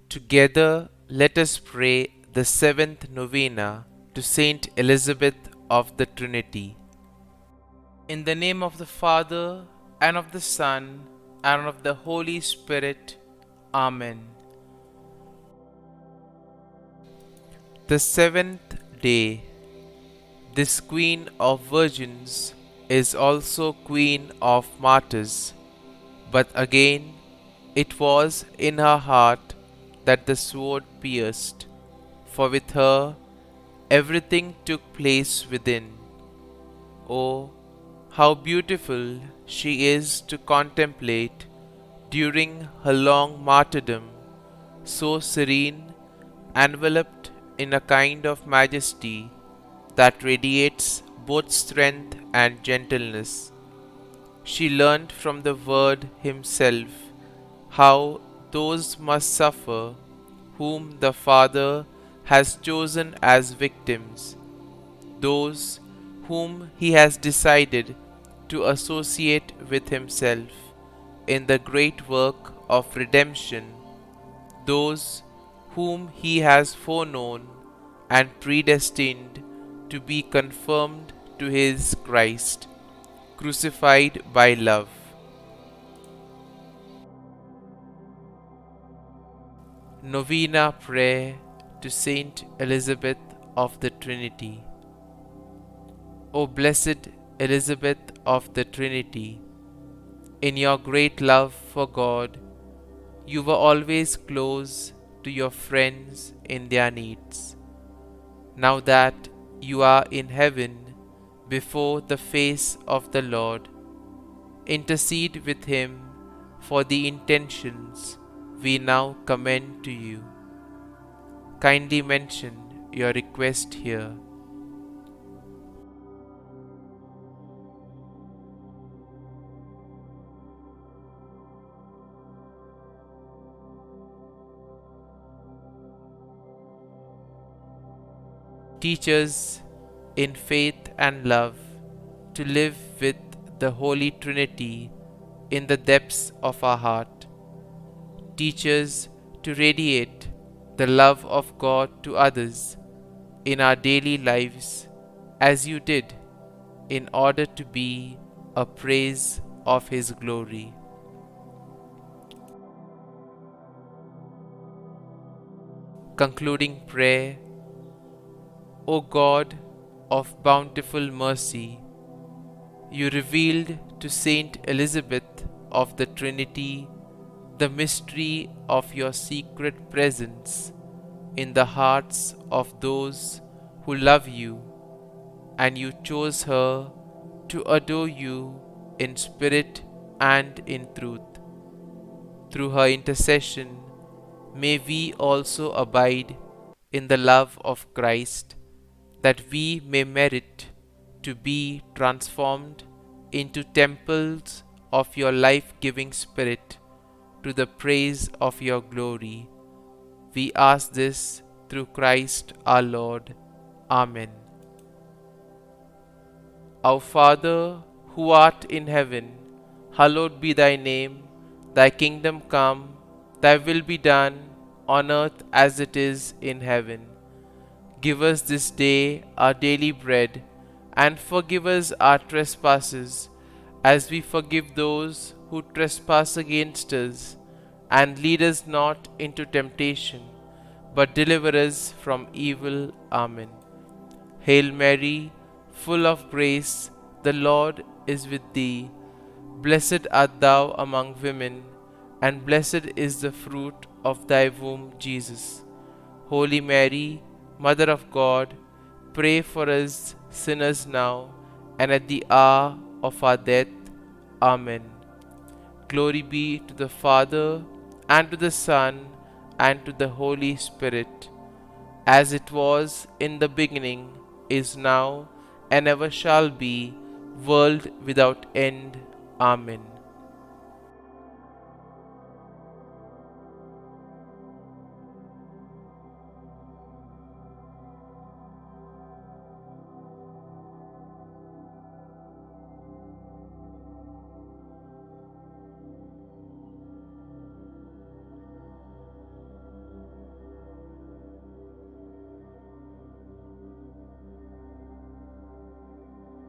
Together, let us pray the seventh novena to Saint Elizabeth of the Trinity. In the name of the Father, and of the Son, and of the Holy Spirit. Amen. The seventh day. This Queen of Virgins is also Queen of Martyrs. But again, it was in her heart that the sword pierced, for with her everything took place within. Oh, how beautiful she is to contemplate during her long martyrdom, so serene, enveloped in a kind of majesty that radiates both strength and gentleness. She learnt from the Word Himself how those must suffer whom the Father has chosen as victims, those whom He has decided to associate with Himself in the great work of redemption, those whom He has foreknown and predestined to be conformed to His Christ, crucified by love. Novena Prayer to Saint Elizabeth of the Trinity. O blessed Elizabeth of the Trinity, in your great love for God, you were always close to your friends in their needs. Now that you are in heaven before the face of the Lord, intercede with Him for the intentions we now commend to you. Kindly mention your request here. Teach us in faith and love to live with the Holy Trinity in the depths of our heart. Teach us to radiate the love of God to others in our daily lives as you did, in order to be a praise of His glory. Concluding prayer. O God of bountiful mercy, you revealed to Saint Elizabeth of the Trinity the mystery of your secret presence in the hearts of those who love you, and you chose her to adore you in spirit and in truth. Through her intercession, may we also abide in the love of Christ, that we may merit to be transformed into temples of your life-giving Spirit, to the praise of your glory. We ask this through Christ our Lord. Amen. Our Father, who art in heaven, hallowed be thy name. Thy kingdom come, thy will be done, on earth as it is in heaven. Give us this day our daily bread, and forgive us our trespasses, as we forgive those who trespass against us. And lead us not into temptation, but deliver us from evil. Amen. Hail Mary, full of grace, the Lord is with thee. Blessed art thou among women, and blessed is the fruit of thy womb, Jesus. Holy Mary, Mother of God, pray for us sinners now and at the hour of our death. Amen. Glory be to the Father, and to the Son, and to the Holy Spirit, as it was in the beginning, is now, and ever shall be, world without end. Amen.